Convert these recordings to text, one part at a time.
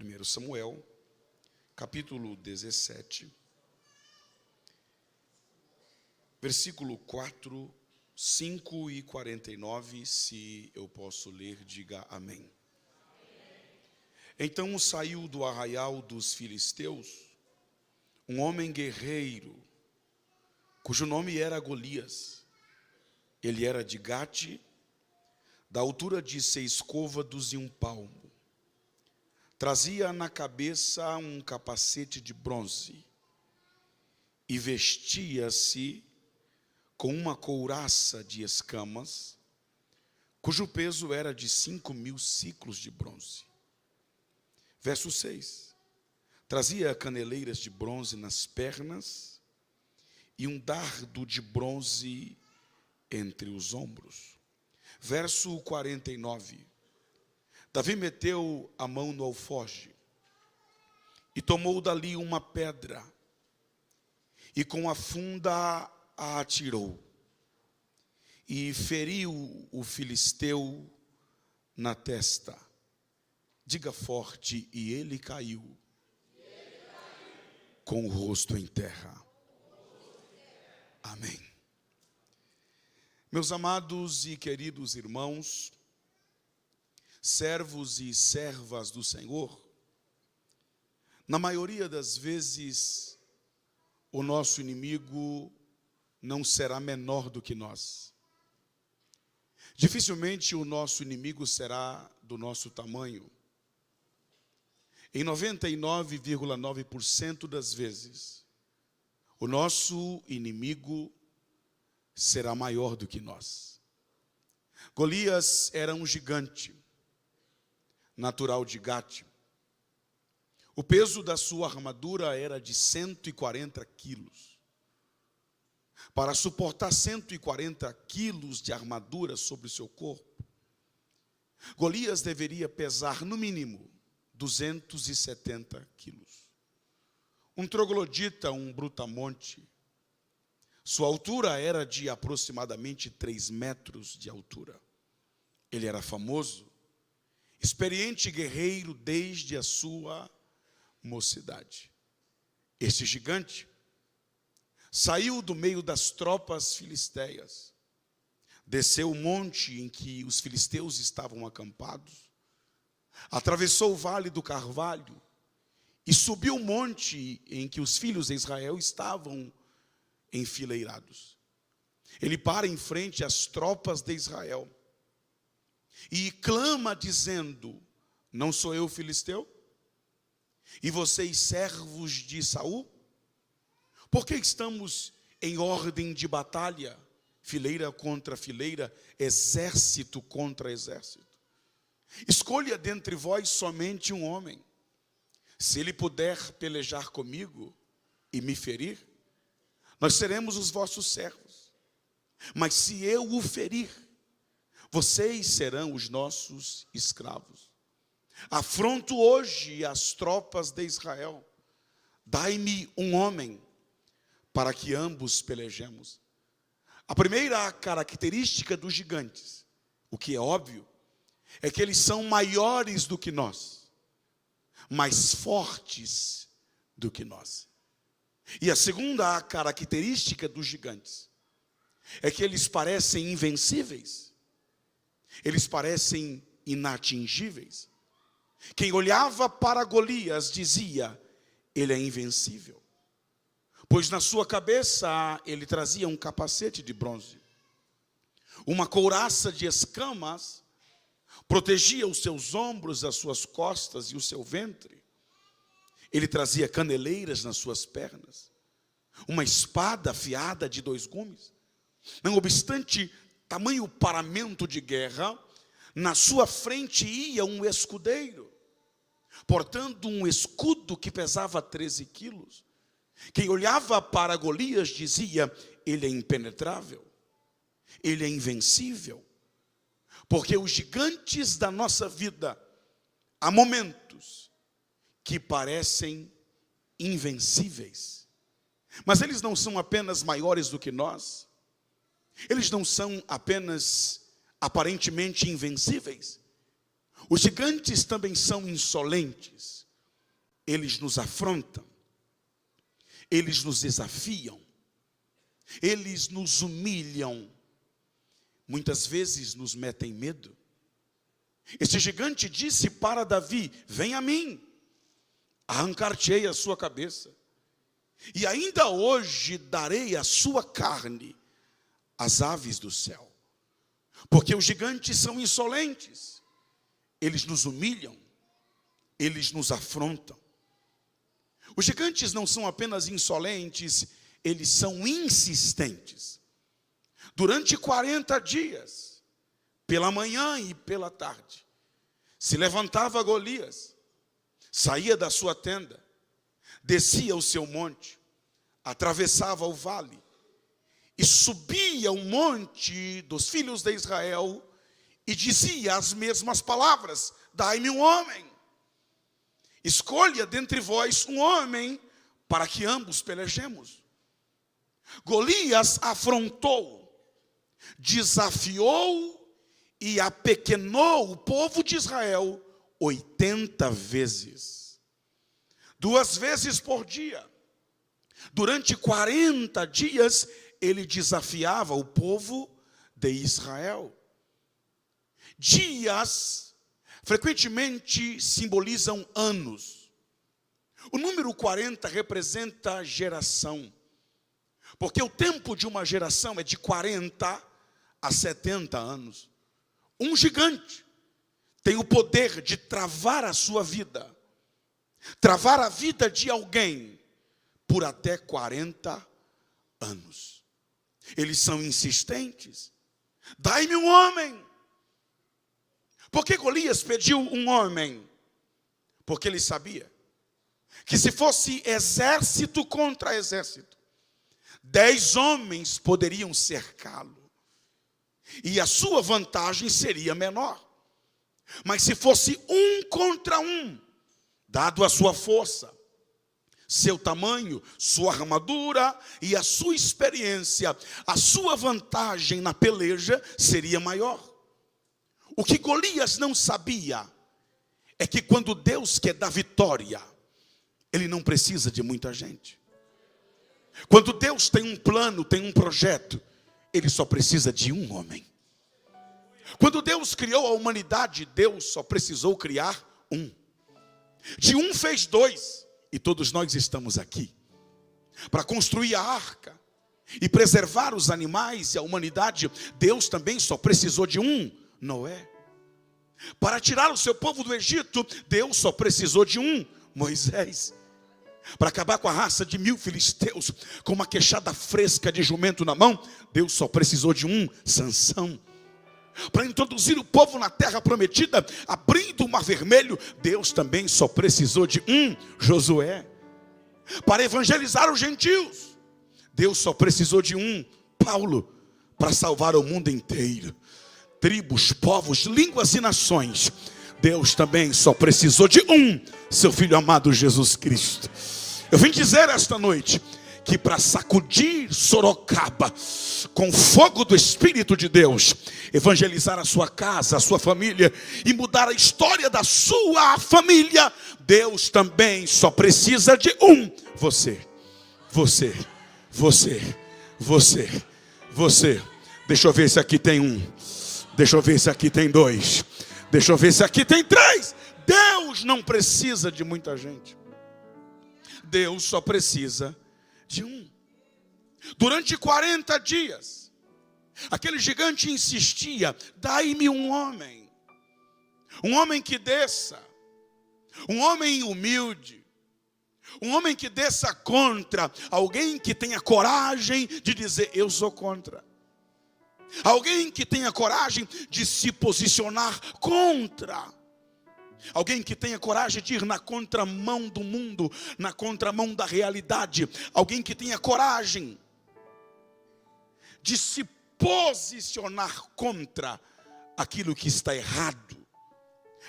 1 Samuel, capítulo 17, versículo 4, 5 e 49, se eu posso ler, diga amém. Então saiu do arraial dos filisteus um homem guerreiro, cujo nome era Golias. Ele era de Gate, da altura de 6 côvados e 1 palmo. Trazia na cabeça um capacete de bronze e vestia-se com uma couraça de escamas, cujo peso era de 5.000 siclos de bronze. Verso 6. Trazia caneleiras de bronze nas pernas e um dardo de bronze entre os ombros. Verso 49. Davi meteu a mão no alforje e tomou dali uma pedra e com a funda a atirou e feriu o filisteu na testa. Diga forte, e ele caiu com o rosto em terra. Amém. Meus amados e queridos irmãos, servos e servas do Senhor, na maioria das vezes, o nosso inimigo não será menor do que nós. Dificilmente o nosso inimigo será do nosso tamanho. Em 99,9% das vezes, o nosso inimigo será maior do que nós. Golias era um gigante, natural de Gate. O peso da sua armadura era de 140 quilos. Para suportar 140 quilos de armadura sobre o seu corpo, Golias deveria pesar no mínimo 270 quilos. Um troglodita, um brutamonte, sua altura era de aproximadamente 3 metros de altura. Ele era famoso, experiente guerreiro desde a sua mocidade. Este gigante saiu do meio das tropas filisteias, desceu o monte em que os filisteus estavam acampados, atravessou o vale do Carvalho e subiu o monte em que os filhos de Israel estavam enfileirados. Ele para em frente às tropas de Israel e clama dizendo: não sou eu filisteu? E vocês servos de Saul? Por que estamos em ordem de batalha, fileira contra fileira, exército contra exército? Escolha dentre vós somente um homem. Se ele puder pelejar comigo e me ferir, nós seremos os vossos servos. Mas se eu o ferir, vocês serão os nossos escravos. Afronto hoje as tropas de Israel. Dai-me um homem para que ambos pelejemos. A primeira característica dos gigantes, o que é óbvio, é que eles são maiores do que nós, mais fortes do que nós. E a segunda característica dos gigantes é que eles parecem invencíveis, eles parecem inatingíveis. Quem olhava para Golias dizia: ele é invencível, pois na sua cabeça ele trazia um capacete de bronze, uma couraça de escamas protegia os seus ombros, as suas costas e o seu ventre. Ele trazia caneleiras nas suas pernas, uma espada afiada de 2 gumes. Não obstante tamanho paramento de guerra, na sua frente ia um escudeiro, portando um escudo que pesava 13 quilos. Quem olhava para Golias dizia: ele é impenetrável, ele é invencível. Porque os gigantes da nossa vida, há momentos que parecem invencíveis, mas eles não são apenas maiores do que nós, eles não são apenas aparentemente invencíveis. Os gigantes também são insolentes, eles nos afrontam, eles nos desafiam, eles nos humilham, muitas vezes nos metem medo. Esse gigante disse para Davi: vem a mim, arrancar-te-ei a sua cabeça, e ainda hoje darei a sua carne às aves do céu. Porque os gigantes são insolentes, eles nos humilham, eles nos afrontam. Os gigantes não são apenas insolentes, eles são insistentes. Durante 40 dias, pela manhã e pela tarde, se levantava Golias, saía da sua tenda, descia o seu monte, atravessava o vale, e subia o monte dos filhos de Israel, e dizia as mesmas palavras: dai-me um homem, escolha dentre vós um homem, para que ambos pelejemos. Golias afrontou, desafiou e apequenou o povo de Israel 80 vezes. 2 vezes por dia. Durante 40 dias, ele desafiava o povo de Israel. Dias frequentemente simbolizam anos. O número 40 representa geração, porque o tempo de uma geração é de 40 a 70 anos. Um gigante tem o poder de travar a sua vida, travar a vida de alguém por até 40 anos. Eles são insistentes. Dai-me um homem. Por que Golias pediu um homem? Porque ele sabia que se fosse exército contra exército, 10 homens poderiam cercá-lo, e a sua vantagem seria menor. Mas se fosse 1 contra 1, dado a sua força, seu tamanho, sua armadura e a sua experiência, a sua vantagem na peleja seria maior. O que Golias não sabia é que quando Deus quer dar vitória, Ele não precisa de muita gente. Quando Deus tem um plano, tem um projeto, Ele só precisa de um homem. Quando Deus criou a humanidade, Deus só precisou criar um. De um fez 2, e todos nós estamos aqui. Para construir a arca e preservar os animais e a humanidade, Deus também só precisou de um, Noé. Para tirar o seu povo do Egito, Deus só precisou de um, Moisés. Para acabar com a raça de 1000 filisteus com uma queixada fresca de jumento na mão, Deus só precisou de um, Sansão. Para introduzir o povo na terra prometida, abrindo o mar vermelho, Deus também só precisou de um, Josué. Para evangelizar os gentios, Deus só precisou de um, Paulo. Para salvar o mundo inteiro, tribos, povos, línguas e nações, Deus também só precisou de um, seu Filho amado Jesus Cristo. Eu vim dizer esta noite que para sacudir Sorocaba com fogo do Espírito de Deus, evangelizar a sua casa, a sua família e mudar a história da sua família, Deus também só precisa de um, você. Deixa eu ver se aqui tem um. Deixa eu ver se aqui tem 2. Deixa eu ver se aqui tem 3. Deus não precisa de muita gente. Deus só precisa de um. Durante 40 dias, aquele gigante insistia: dai-me um homem que desça, um homem humilde, um homem que desça contra, alguém que tenha coragem de dizer: eu sou contra. Alguém que tenha coragem de se posicionar contra. Alguém que tenha coragem de ir na contramão do mundo, na contramão da realidade. Alguém que tenha coragem de se posicionar contra aquilo que está errado,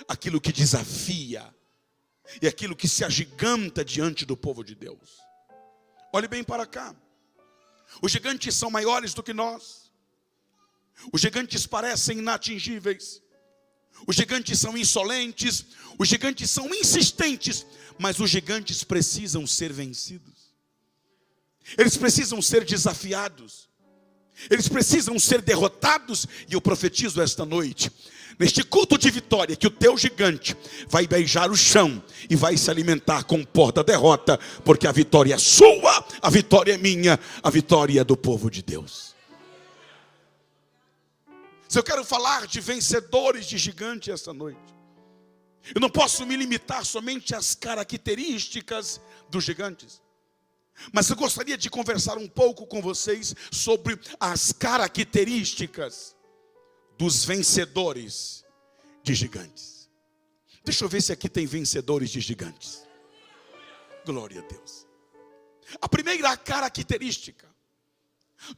aquilo que desafia e aquilo que se agiganta diante do povo de Deus. Olhe bem para cá. Os gigantes são maiores do que nós. Os gigantes parecem inatingíveis. Os gigantes são insolentes. Os gigantes são insistentes. Mas os gigantes precisam ser vencidos. Eles precisam ser desafiados. Eles precisam ser derrotados. E eu profetizo esta noite, neste culto de vitória, que o teu gigante vai beijar o chão e vai se alimentar com o pó da derrota, porque a vitória é sua, a vitória é minha, a vitória é do povo de Deus. Se eu quero falar de vencedores de gigante esta noite, eu não posso me limitar somente às características dos gigantes, mas eu gostaria de conversar um pouco com vocês sobre as características dos vencedores de gigantes. Deixa eu ver se aqui tem vencedores de gigantes. Glória a Deus. A primeira característica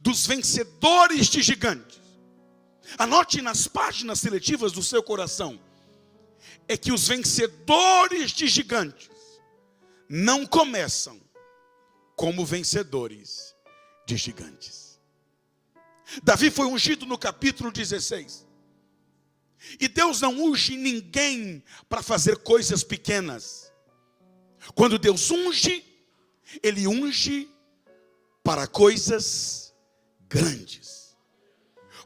dos vencedores de gigantes, anote nas páginas seletivas do seu coração, é que os vencedores de gigantes não começam como vencedores de gigantes. Davi foi ungido no capítulo 16. E Deus não unge ninguém para fazer coisas pequenas. Quando Deus unge, Ele unge para coisas grandes.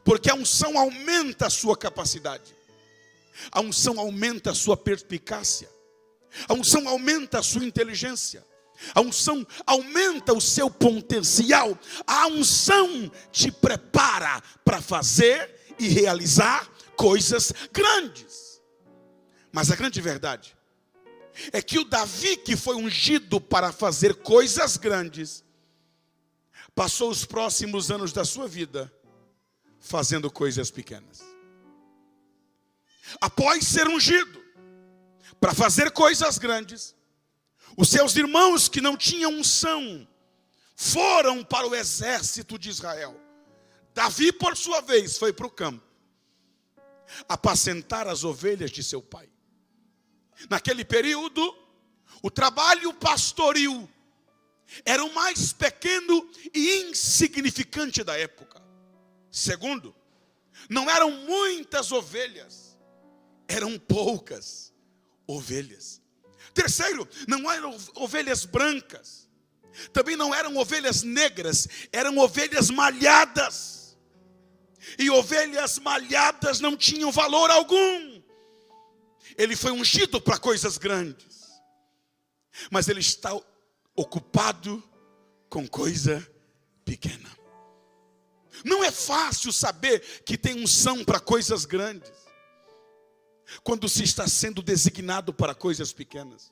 Porque a unção aumenta a sua capacidade. A unção aumenta a sua perspicácia. A unção aumenta a sua inteligência. A unção aumenta o seu potencial. A unção te prepara para fazer e realizar coisas grandes. Mas a grande verdade é que o Davi, que foi ungido para fazer coisas grandes, passou os próximos anos da sua vida fazendo coisas pequenas. Após ser ungido para fazer coisas grandes, os seus irmãos que não tinham unção foram para o exército de Israel. Davi, por sua vez, foi para o campo apacentar as ovelhas de seu pai. Naquele período, o trabalho pastoril era o mais pequeno e insignificante da época. Segundo, não eram muitas ovelhas, eram poucas ovelhas. Terceiro, não eram ovelhas brancas, também não eram ovelhas negras, eram ovelhas malhadas. E ovelhas malhadas não tinham valor algum. Ele foi ungido para coisas grandes, mas ele está ocupado com coisa pequena. Não é fácil saber que tem unção para coisas grandes quando se está sendo designado para coisas pequenas.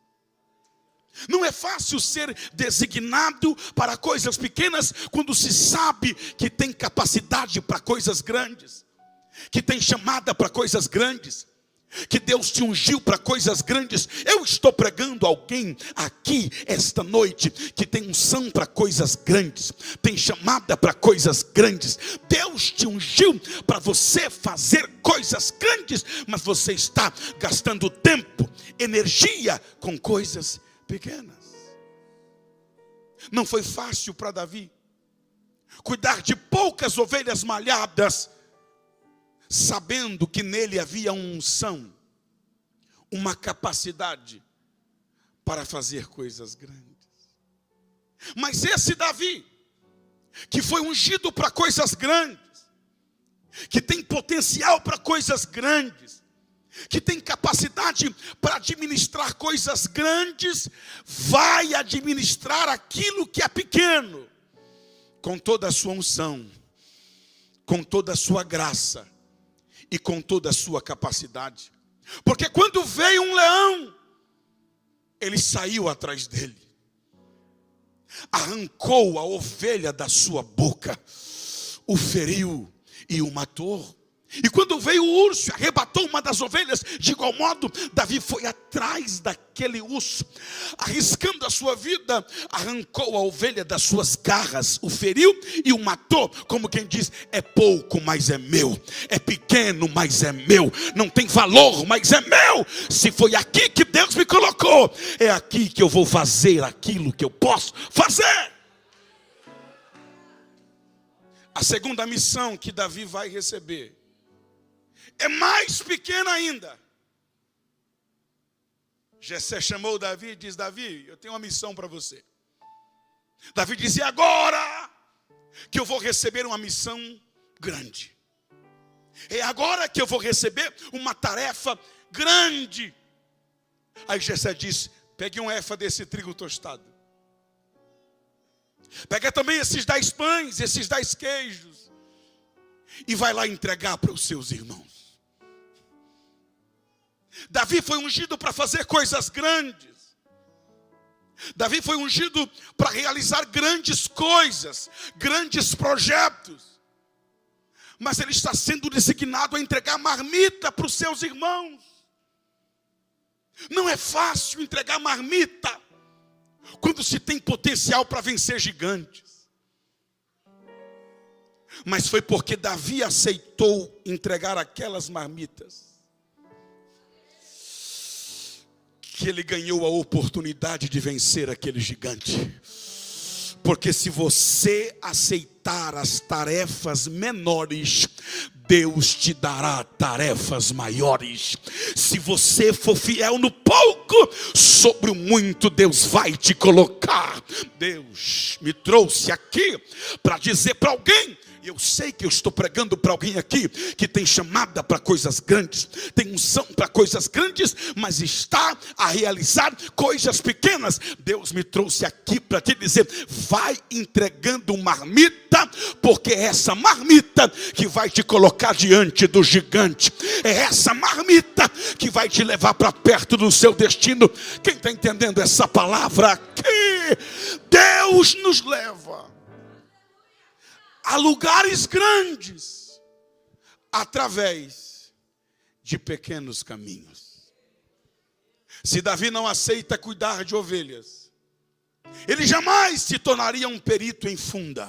Não é fácil ser designado para coisas pequenas quando se sabe que tem capacidade para coisas grandes, que tem chamada para coisas grandes, que Deus te ungiu para coisas grandes. Eu estou pregando alguém aqui esta noite que tem unção para coisas grandes, tem chamada para coisas grandes. Deus te ungiu para você fazer coisas grandes, mas você está gastando tempo, energia com coisas pequenas. Não foi fácil para Davi cuidar de poucas ovelhas malhadas, sabendo que nele havia uma unção, uma capacidade para fazer coisas grandes. Mas esse Davi, que foi ungido para coisas grandes, que tem potencial para coisas grandes, que tem capacidade para administrar coisas grandes, vai administrar aquilo que é pequeno, com toda a sua unção, com toda a sua graça e com toda a sua capacidade. Porque quando veio um leão, ele saiu atrás dele, arrancou a ovelha da sua boca, o feriu e o matou. E quando veio o urso, arrebatou uma das ovelhas, de igual modo, Davi foi atrás daquele urso, arriscando a sua vida, arrancou a ovelha das suas garras, o feriu e o matou, como quem diz, é pouco, mas é meu, é pequeno, mas é meu, não tem valor, mas é meu. Se foi aqui que Deus me colocou, é aqui que eu vou fazer aquilo que eu posso fazer. A segunda missão que Davi vai receber é mais pequena ainda. Jessé chamou Davi e disse: Davi, eu tenho uma missão para você. Davi dizia: agora que eu vou receber uma missão grande. É agora que eu vou receber uma tarefa grande. Aí Jessé disse: pegue um efa desse trigo tostado. Pega também esses 10 pães, esses 10 queijos. E vai lá entregar para os seus irmãos. Davi foi ungido para fazer coisas grandes. Davi foi ungido para realizar grandes coisas, grandes projetos. Mas ele está sendo designado a entregar marmita para os seus irmãos. Não é fácil entregar marmita quando se tem potencial para vencer gigantes. Mas foi porque Davi aceitou entregar aquelas marmitas que ele ganhou a oportunidade de vencer aquele gigante. Porque se você aceitar as tarefas menores, Deus te dará tarefas maiores. Se você for fiel no pouco, sobre o muito Deus vai te colocar. Deus me trouxe aqui para dizer para alguém, eu sei que eu estou pregando para alguém aqui que tem chamada para coisas grandes, tem unção para coisas grandes, mas está a realizar coisas pequenas. Deus me trouxe aqui para te dizer: vai entregando marmita, porque é essa marmita que vai te colocar diante do gigante. É essa marmita que vai te levar para perto do seu destino. Quem está entendendo essa palavra aqui? Deus nos leva a lugares grandes através de pequenos caminhos. Se Davi não aceita cuidar de ovelhas, ele jamais se tornaria um perito em funda.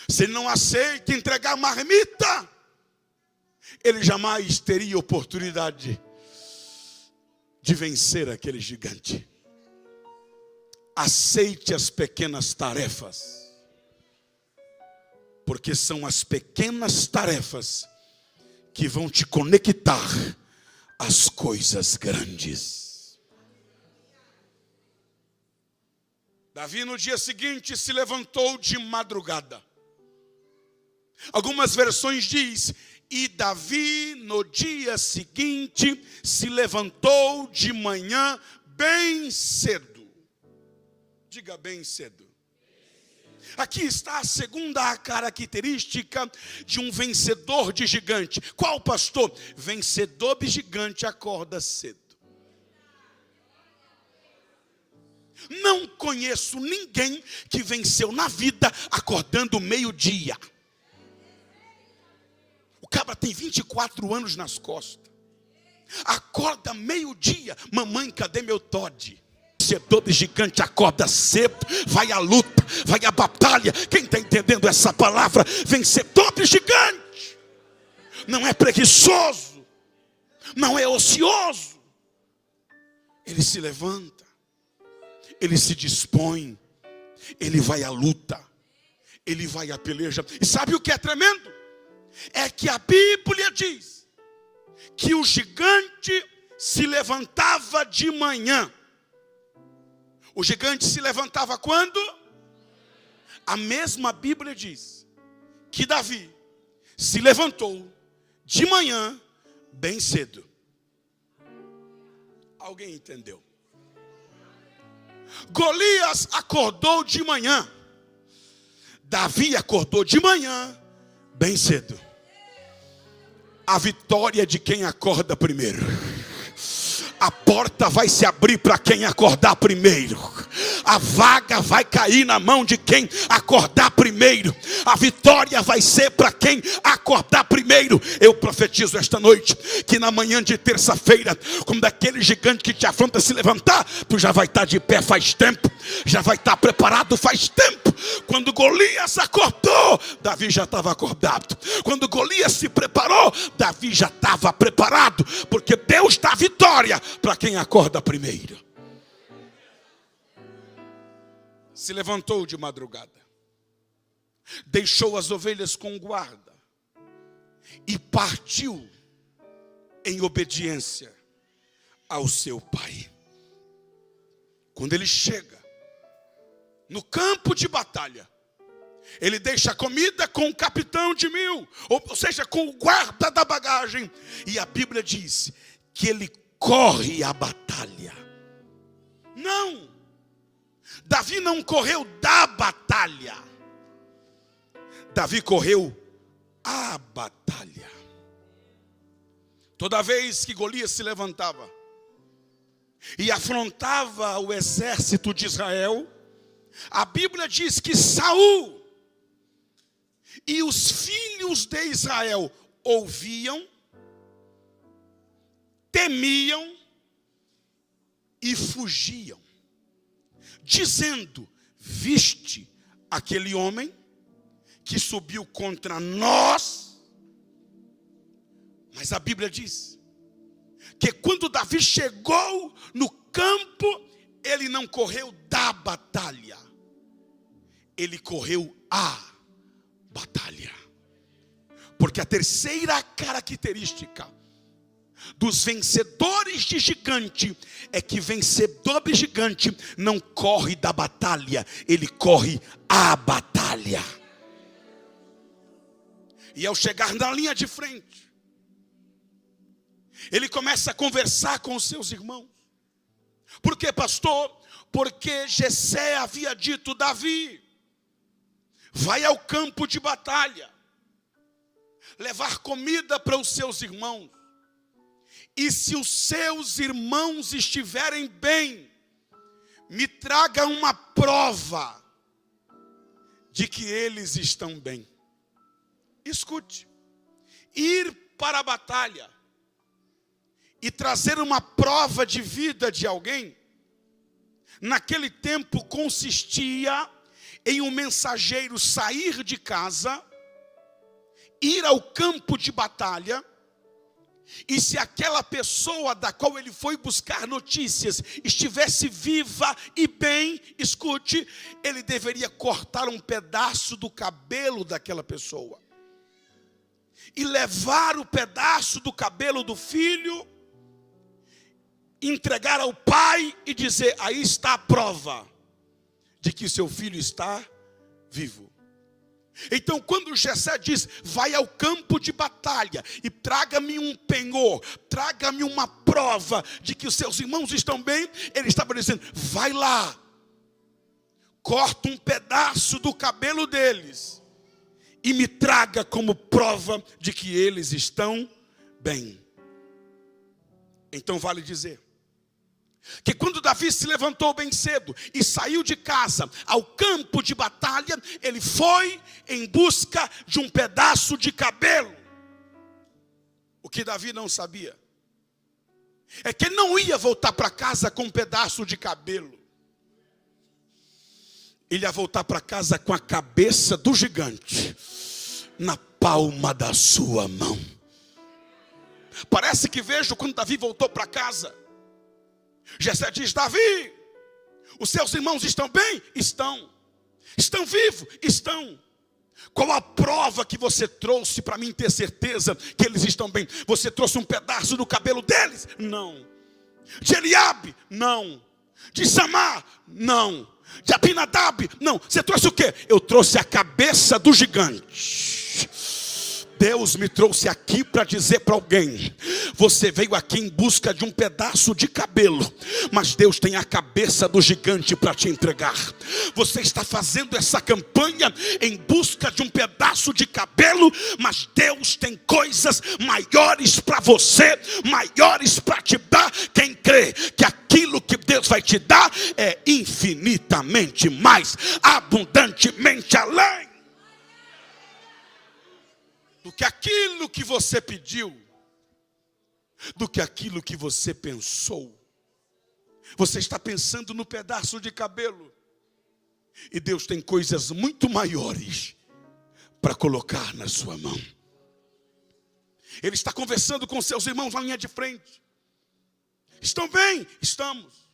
Se ele não aceita entregar marmita, ele jamais teria oportunidade de vencer aquele gigante. Aceite as pequenas tarefas, porque são as pequenas tarefas que vão te conectar às coisas grandes. Davi no dia seguinte se levantou de madrugada. Algumas versões diz: e Davi no dia seguinte se levantou de manhã bem cedo. Diga bem cedo. Aqui está a segunda característica de um vencedor de gigante. Qual, pastor? Vencedor de gigante acorda cedo. Não conheço ninguém que venceu na vida acordando meio-dia. O cabra tem 24 anos nas costas. Acorda meio-dia. Mamãe, cadê meu Todd? Vencedor de gigante acorda cedo, vai à luta, vai à batalha. Quem está entendendo essa palavra? Vencedor de gigante não é preguiçoso, não é ocioso. Ele se levanta, ele se dispõe, ele vai à luta, ele vai à peleja. E sabe o que é tremendo? É que a Bíblia diz que o gigante se levantava de manhã. O gigante se levantava quando? A mesma Bíblia diz que Davi se levantou de manhã bem cedo. Alguém entendeu? Golias acordou de manhã. Davi acordou de manhã bem cedo. A vitória é de quem acorda primeiro. A porta vai se abrir para quem acordar primeiro. A vaga vai cair na mão de quem acordar primeiro. A vitória vai ser para quem acordar primeiro. Eu profetizo esta noite que na manhã de terça-feira, quando aquele gigante que te afronta se levantar, tu já vai estar de pé faz tempo. Já vai estar preparado faz tempo. Quando Golias acordou, Davi já estava acordado. Quando Golias se preparou, Davi já estava preparado. Porque Deus dá vitória para quem acorda primeiro. Se levantou de madrugada, deixou as ovelhas com guarda e partiu em obediência ao seu pai. Quando ele chega no campo de batalha, ele deixa a comida com o capitão de 1000, ou seja, com o guarda da bagagem. E a Bíblia diz que ele corre a batalha. Não, Davi não correu da batalha. Davi correu a batalha. Toda vez que Golias se levantava e afrontava o exército de Israel, a Bíblia diz que Saul e os filhos de Israel ouviam, temiam e fugiam, dizendo: viste aquele homem que subiu contra nós? Mas a Bíblia diz que quando Davi chegou no campo, ele não correu da batalha, ele correu a batalha. Porque a terceira característica dos vencedores de gigante é que vencedor de gigante não corre da batalha, ele corre a batalha. E ao chegar na linha de frente, ele começa a conversar com os seus irmãos. Por quê, pastor? Porque Jessé havia dito: Davi, vai ao campo de batalha, levar comida para os seus irmãos. E se os seus irmãos estiverem bem, me traga uma prova de que eles estão bem. Escute, ir para a batalha e trazer uma prova de vida de alguém, naquele tempo consistia em um mensageiro sair de casa, ir ao campo de batalha, e se aquela pessoa da qual ele foi buscar notícias estivesse viva e bem, escute, ele deveria cortar um pedaço do cabelo daquela pessoa e levar o pedaço do cabelo do filho, entregar ao pai e dizer: aí está a prova de que seu filho está vivo. Então, quando Jessé diz: vai ao campo de batalha e traga-me um penhor, traga-me uma prova de que os seus irmãos estão bem, ele estava dizendo: vai lá, corta um pedaço do cabelo deles e me traga como prova de que eles estão bem. Então vale dizer que quando Davi se levantou bem cedo e saiu de casa ao campo de batalha, ele foi em busca de um pedaço de cabelo. O que Davi não sabia é que ele não ia voltar para casa com um pedaço de cabelo. Ele ia voltar para casa com a cabeça do gigante na palma da sua mão. Parece que vejo quando Davi voltou para casa, Jessé diz: Davi, os seus irmãos estão bem? Estão. Estão vivos? Estão. Qual a prova que você trouxe para mim ter certeza que eles estão bem? Você trouxe um pedaço do cabelo deles? Não. De Eliabe? Não. De Samar? Não. De Abinadab? Não. Você trouxe o quê? Eu trouxe a cabeça do gigante. Deus me trouxe aqui para dizer para alguém: você veio aqui em busca de um pedaço de cabelo, mas Deus tem a cabeça do gigante para te entregar. Você está fazendo essa campanha em busca de um pedaço de cabelo, mas Deus tem coisas maiores para você, maiores para te dar. Quem crê que aquilo que Deus vai te dar é infinitamente mais, abundantemente além do que aquilo que você pediu, do que aquilo que você pensou. Você está pensando no pedaço de cabelo, e Deus tem coisas muito maiores para colocar na sua mão. Ele está conversando com seus irmãos na linha de frente. Estão bem? Estamos.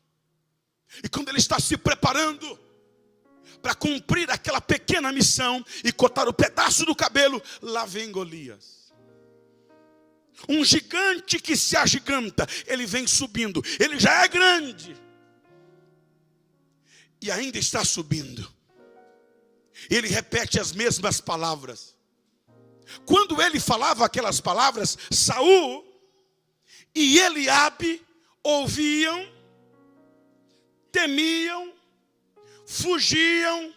E quando ele está se preparando para cumprir aquela pequena missão e cortar o pedaço do cabelo, lá vem Golias. Um gigante que se agiganta, ele vem subindo, ele já é grande e ainda está subindo. Ele repete as mesmas palavras. Quando ele falava aquelas palavras, Saul e Eliabe ouviam, temiam, fugiam,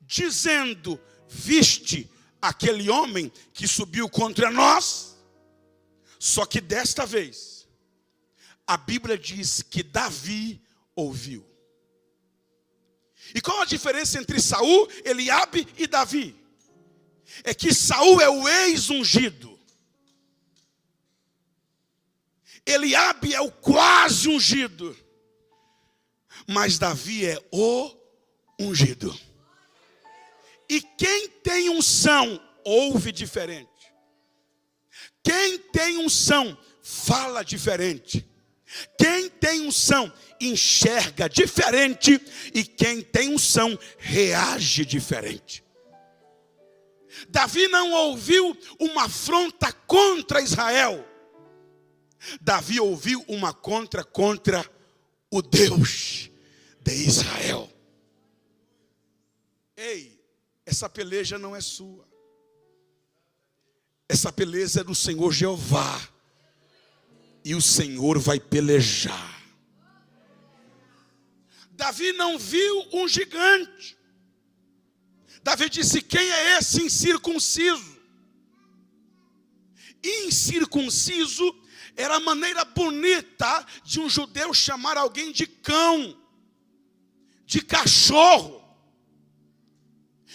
dizendo: viste aquele homem que subiu contra nós? Só que desta vez, a Bíblia diz que Davi ouviu. E qual a diferença entre Saul, Eliabe e Davi? É que Saul é o ex-ungido. Eliabe é o quase ungido. Mas Davi é o ungido. E quem tem unção, ouve diferente. Quem tem unção, fala diferente. Quem tem unção, enxerga diferente. E quem tem unção, reage diferente. Davi não ouviu uma afronta contra Israel. Davi ouviu uma contra o Deus de Israel. Ei, essa peleja não é sua. Essa peleja é do Senhor Jeová. E o Senhor vai pelejar. Davi não viu um gigante. Davi disse: quem é esse incircunciso? Incircunciso era a maneira bonita de um judeu chamar alguém de cão, de cachorro.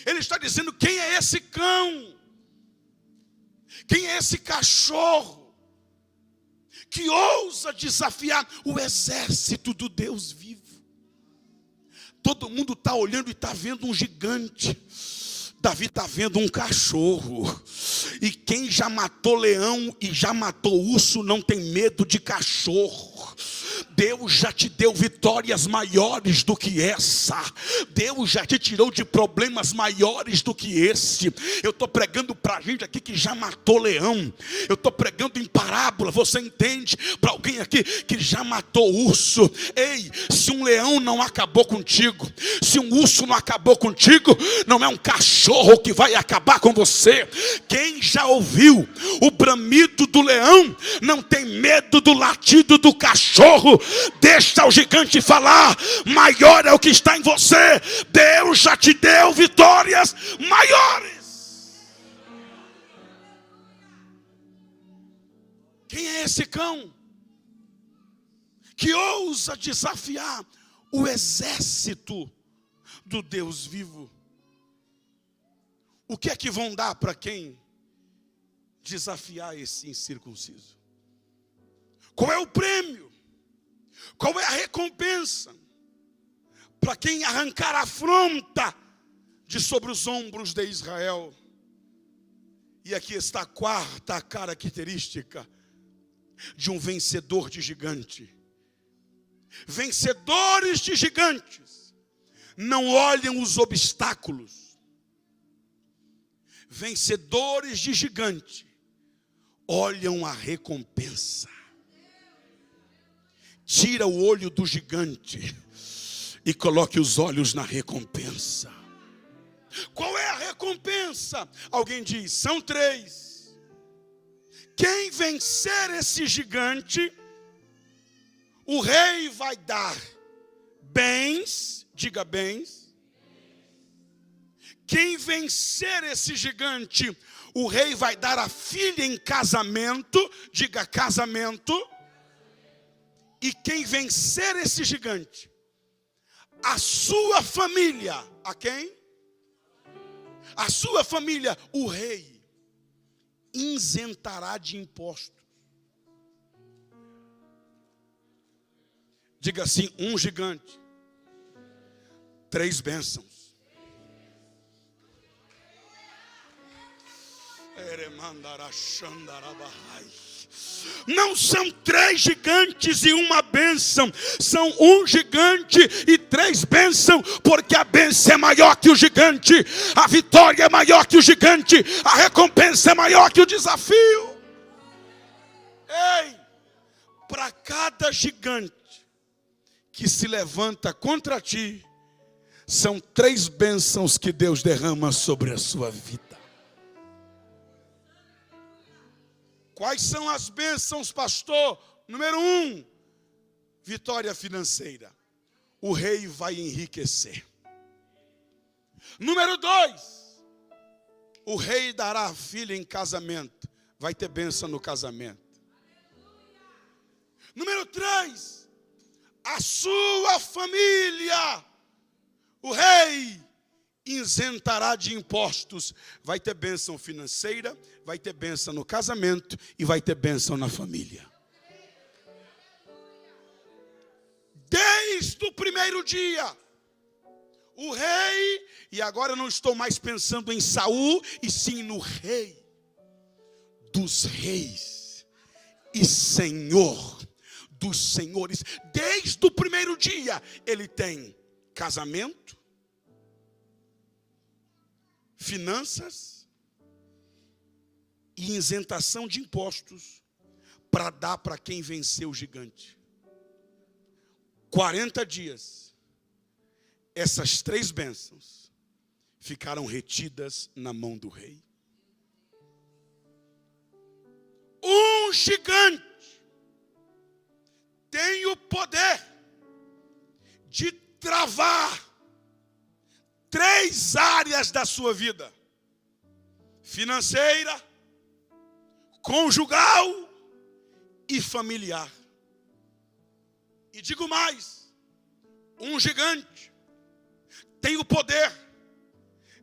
Ele está dizendo: quem é esse cão? Quem é esse cachorro que ousa desafiar o exército do Deus vivo? Todo mundo está olhando e está vendo um gigante. Davi está vendo um cachorro. E quem já matou leão e já matou urso não tem medo de cachorro. Deus já te deu vitórias maiores do que essa. Deus já te tirou de problemas maiores do que esse. Eu estou pregando para a gente aqui que já matou leão. Eu estou pregando em parábola, você entende? Para alguém aqui que já matou urso. Ei, se um leão não acabou contigo, se um urso não acabou contigo, não é um cachorro que vai acabar com você. Quem já ouviu o bramido do leão não tem medo do latido do cachorro. Deixa o gigante falar. Maior é o que está em você. Deus já te deu vitórias maiores. Quem é esse cão que ousa desafiar o exército do Deus vivo? O que é que vão dar para quem desafiar esse incircunciso? Qual é o prêmio? Qual é a recompensa para quem arrancar a afronta de sobre os ombros de Israel? E aqui está a quarta característica de um vencedor de gigante. Vencedores de gigantes não olham os obstáculos. Vencedores de gigante olham a recompensa. Tira o olho do gigante e coloque os olhos na recompensa. Qual é a recompensa? Alguém diz: são 3. Quem vencer esse gigante, o rei vai dar bens, diga bens. Quem vencer esse gigante, o rei vai dar a filha em casamento, diga casamento. E quem vencer esse gigante, a sua família, a quem? A sua família, o rei isentará de impostos. Diga assim: um gigante, 3 bênçãos. Não são 3 gigantes e uma bênção, são um gigante e 3 bênçãos, porque a bênção é maior que o gigante, a vitória é maior que o gigante, a recompensa é maior que o desafio. Ei, para cada gigante que se levanta contra ti, são 3 bênçãos que Deus derrama sobre a sua vida. Quais são as bênçãos, pastor? Número 1, vitória financeira. O rei vai enriquecer. Número 2, o rei dará a filha em casamento. Vai ter bênção no casamento. Número 3, a sua família, o rei isentará de impostos. Vai ter bênção financeira, vai ter bênção no casamento e vai ter bênção na família. Desde o primeiro dia, o rei, e agora eu não estou mais pensando em Saul, e sim no rei dos reis e Senhor dos senhores. Desde o primeiro dia, ele tem casamento, finanças e isentação de impostos para dar para quem venceu o gigante. 40 dias, essas 3 bênçãos ficaram retidas na mão do rei. Um gigante tem o poder de travar 3 áreas da sua vida: financeira, conjugal e familiar. E digo mais, um gigante tem o poder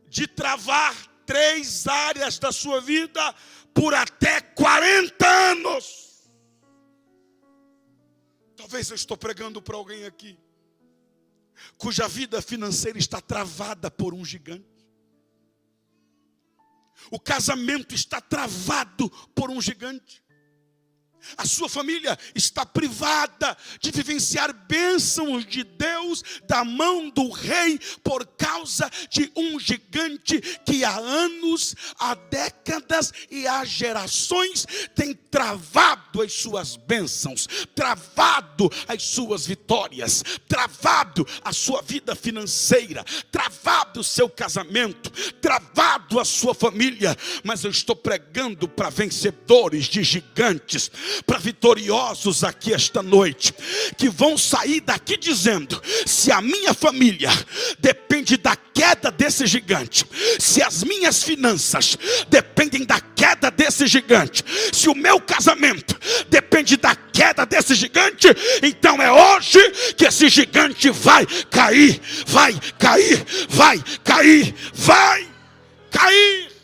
de travar 3 áreas da sua vida por até 40 anos. Talvez eu estou pregando para alguém aqui cuja vida financeira está travada por um gigante. O casamento está travado por um gigante. A sua família está privada de vivenciar bênçãos de Deus da mão do rei por causa de um gigante que há anos, há décadas e há gerações tem travado as suas bênçãos, travado as suas vitórias, travado a sua vida financeira, travado o seu casamento, travado a sua família. Mas eu estou pregando para vencedores de gigantes, para vitoriosos aqui esta noite, que vão sair daqui dizendo: se a minha família depende da queda desse gigante, se as minhas finanças dependem da queda desse gigante, se o meu casamento depende da queda desse gigante, então é hoje que esse gigante vai cair, vai cair, vai cair, vai cair.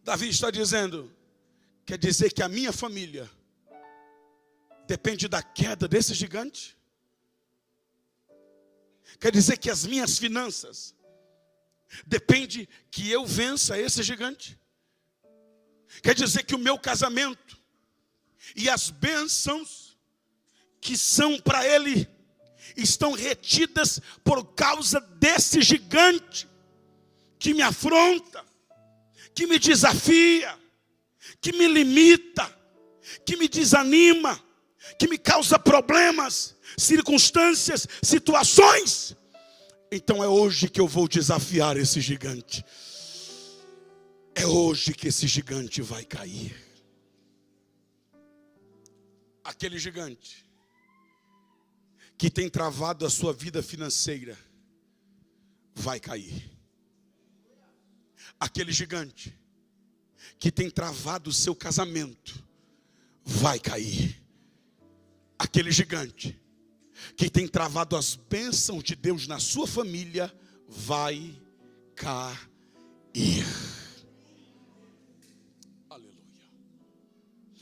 Davi está dizendo, quer dizer que a minha família depende da queda desse gigante? Quer dizer que as minhas finanças depende que eu vença esse gigante? Quer dizer que o meu casamento e as bênçãos que são para ele estão retidas por causa desse gigante que me afronta, que me desafia, que me limita, que me desanima, que me causa problemas, circunstâncias, situações? Então é hoje que eu vou desafiar esse gigante. É hoje que esse gigante vai cair. Aquele gigante que tem travado a sua vida financeira vai cair. Aquele gigante que tem travado o seu casamento vai cair. Aquele gigante que tem travado as bênçãos de Deus na sua família vai cair. Aleluia.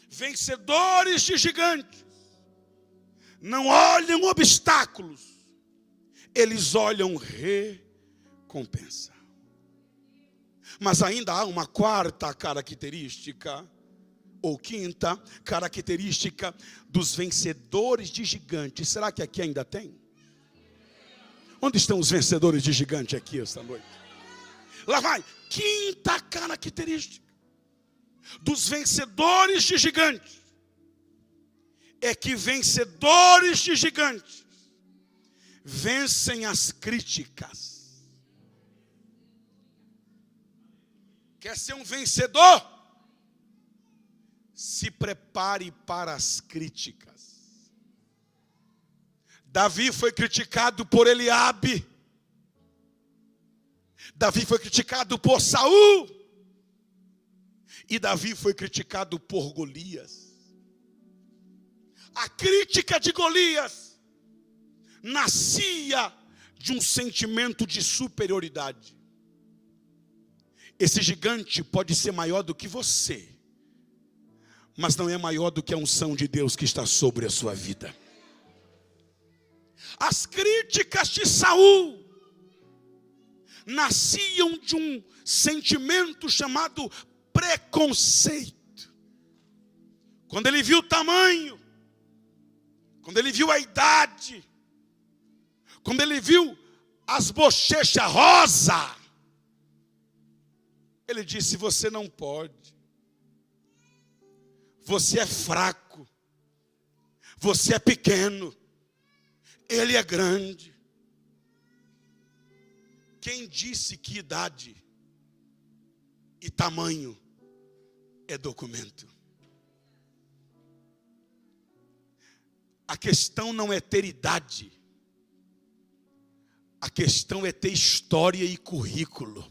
Vencedores de gigantes não olham obstáculos, eles olham recompensa. Mas ainda há uma quarta característica, ou quinta característica dos vencedores de gigantes. Será que aqui ainda tem? Onde estão os vencedores de gigante aqui esta noite? Lá vai, quinta característica dos vencedores de gigantes é que vencedores de gigantes vencem as críticas. Quer ser um vencedor? Se prepare para as críticas. Davi foi criticado por Eliabe. Davi foi criticado por Saul. E Davi foi criticado por Golias. A crítica de Golias nascia de um sentimento de superioridade. Esse gigante pode ser maior do que você, mas não é maior do que a unção de Deus que está sobre a sua vida. As críticas de Saul nasciam de um sentimento chamado preconceito. Quando ele viu o tamanho, quando ele viu a idade, quando ele viu as bochechas rosa, ele disse: você não pode, você é fraco, você é pequeno, ele é grande. Quem disse que idade e tamanho é documento? A questão não é ter idade, a questão é ter história e currículo.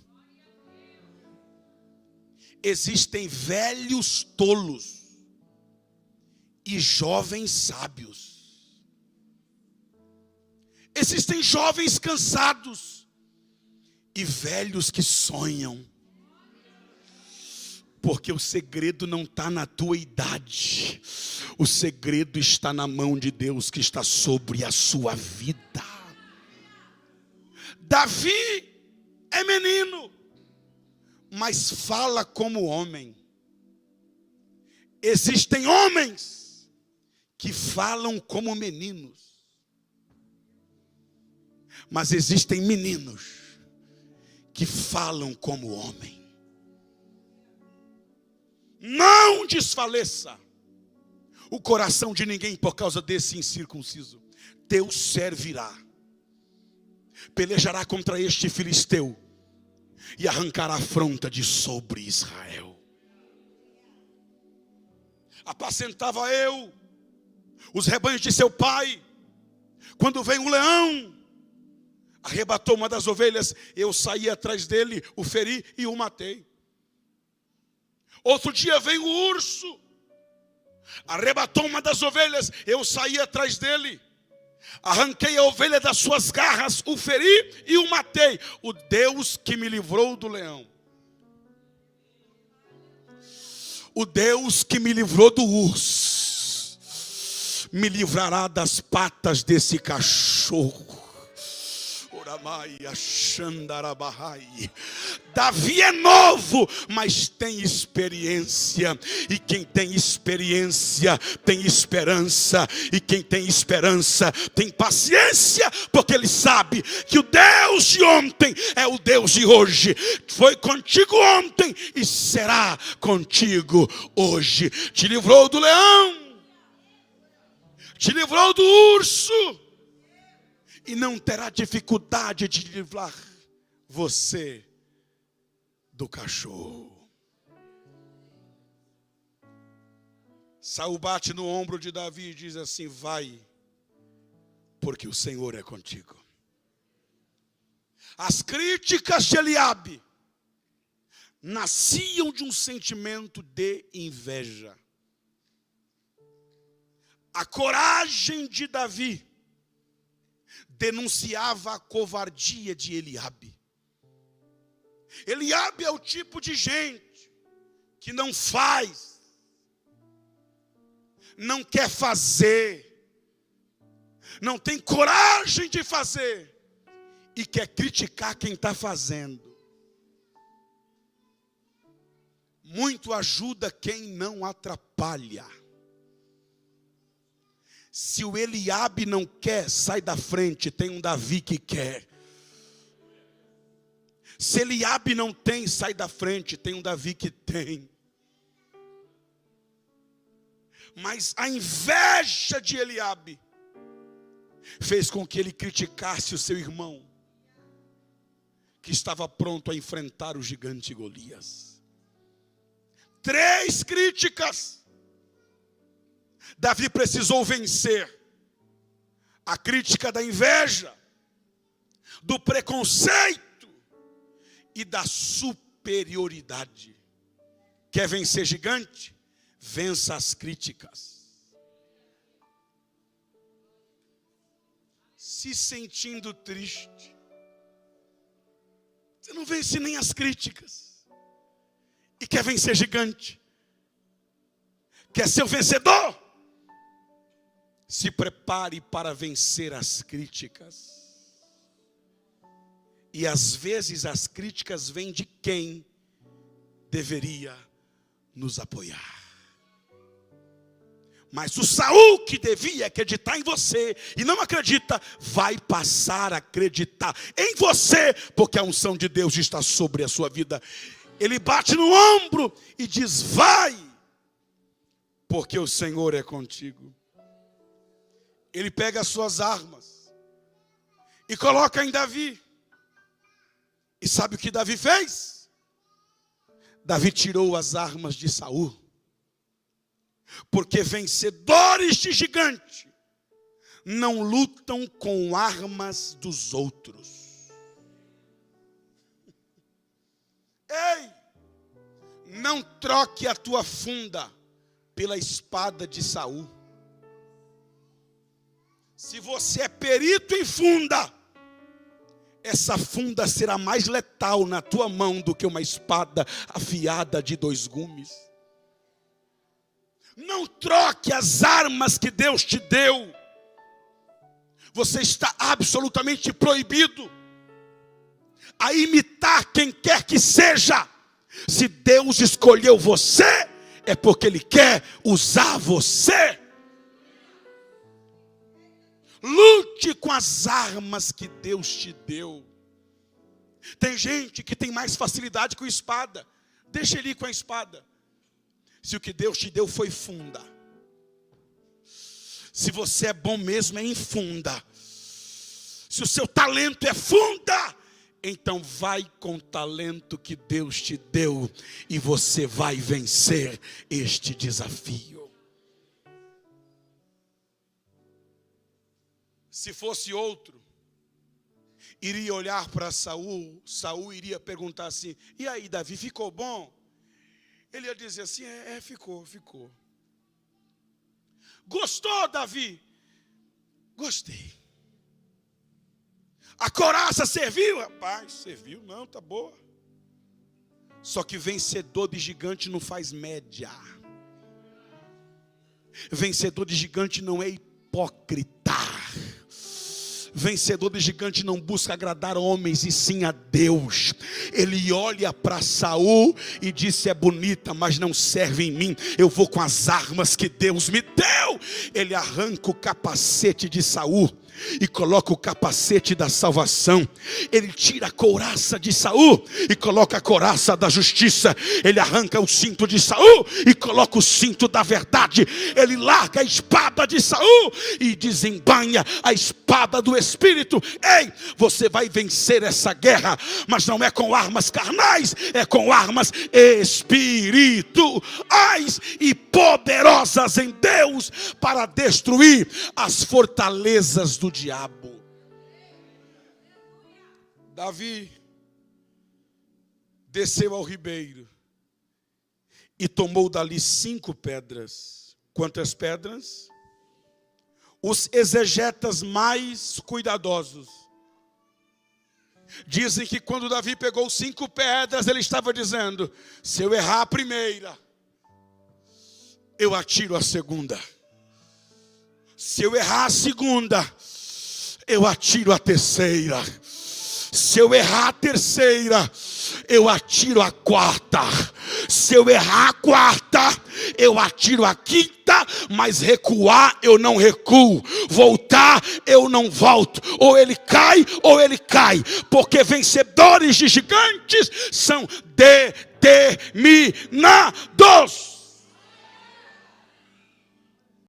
Existem velhos tolos e jovens sábios. Existem jovens cansados e velhos que sonham. Porque o segredo não está na tua idade. O segredo está na mão de Deus que está sobre a sua vida. Davi é menino, mas fala como homem. Existem homens que falam como meninos, mas existem meninos que falam como homem. Não desfaleça o coração de ninguém por causa desse incircunciso. Deus servirá, pelejará contra este filisteu e arrancará a afronta de sobre Israel. Apacentava eu os rebanhos de seu pai. Quando veio um leão, arrebatou uma das ovelhas, eu saí atrás dele, o feri e o matei. Outro dia veio o urso, arrebatou uma das ovelhas, eu saí atrás dele, arranquei a ovelha das suas garras, o feri e o matei. O Deus que me livrou do leão, o Deus que me livrou do urso, me livrará das patas desse cachorro. Davi é novo, mas tem experiência. E quem tem experiência tem esperança. E quem tem esperança tem paciência, porque ele sabe que o Deus de ontem é o Deus de hoje. Foi contigo ontem e será contigo hoje. Te livrou do leão, te livrou do urso, e não terá dificuldade de livrar você do cachorro. Saul bate no ombro de Davi e diz assim: vai, porque o Senhor é contigo. As críticas de Eliabe nasciam de um sentimento de inveja. A coragem de Davi denunciava a covardia de Eliabe. Eliabe é o tipo de gente que não faz, não quer fazer, não tem coragem de fazer e quer criticar quem está fazendo. Muito ajuda quem não atrapalha. Se o Eliabe não quer, sai da frente, tem um Davi que quer. Se Eliabe não tem, sai da frente, tem um Davi que tem. Mas a inveja de Eliabe fez com que ele criticasse o seu irmão, que estava pronto a enfrentar o gigante Golias. 3 críticas. Davi precisou vencer a crítica da inveja, do preconceito e da superioridade. Quer vencer gigante? Vença as críticas. Se sentindo triste, você não vence nem as críticas. E quer vencer gigante? Quer ser o vencedor? Se prepare para vencer as críticas. E às vezes as críticas vêm de quem deveria nos apoiar. Mas o Saul, que devia acreditar em você e não acredita, vai passar a acreditar em você, porque a unção de Deus está sobre a sua vida. Ele bate no ombro e diz: vai, porque o Senhor é contigo. Ele pega as suas armas e coloca em Davi. E sabe o que Davi fez? Davi tirou as armas de Saul. Porque vencedores de gigante não lutam com armas dos outros. Ei, não troque a tua funda pela espada de Saul. Se você é perito em funda, essa funda será mais letal na tua mão do que uma espada afiada de 2 gumes. Não troque as armas que Deus te deu. Você está absolutamente proibido a imitar quem quer que seja. Se Deus escolheu você, é porque Ele quer usar você. Lute com as armas que Deus te deu. Tem gente que tem mais facilidade com espada. Deixa ele ir com a espada. Se o que Deus te deu foi funda. Se você é bom mesmo, é em funda. Se o seu talento é funda, então vai com o talento que Deus te deu e você vai vencer este desafio. Se fosse outro, iria olhar para Saul, Saul iria perguntar assim: e aí, Davi, ficou bom? Ele ia dizer assim: ficou. Gostou, Davi? Gostei. A coraça serviu? Rapaz, serviu, não, tá boa. Só que vencedor de gigante não faz média. Vencedor de gigante não é hipócrita. Vencedor de gigante não busca agradar homens e sim a Deus. Ele olha para Saul e disse: é bonita, mas não serve em mim. Eu vou com as armas que Deus me deu. Ele arranca o capacete de Saul e coloca o capacete da salvação. Ele tira a couraça de Saul e coloca a couraça da justiça. Ele arranca o cinto de Saul e coloca o cinto da verdade. Ele larga a espada de Saul e desembainha a espada do Espírito. Ei, você vai vencer essa guerra, mas não é com armas carnais, é com armas espirituais e poderosas em Deus para destruir as fortalezas do diabo. Davi desceu ao ribeiro e tomou dali 5 pedras. Quantas pedras? Os exegetas mais cuidadosos dizem que quando Davi pegou 5 pedras, ele estava dizendo: se eu errar a primeira, eu atiro a segunda. Se eu errar a segunda, eu atiro a terceira. Se eu errar a terceira, eu atiro a quarta. Se eu errar a quarta, eu atiro a quinta. Mas recuar eu não recuo, voltar eu não volto. Ou ele cai, porque vencedores de gigantes são determinados.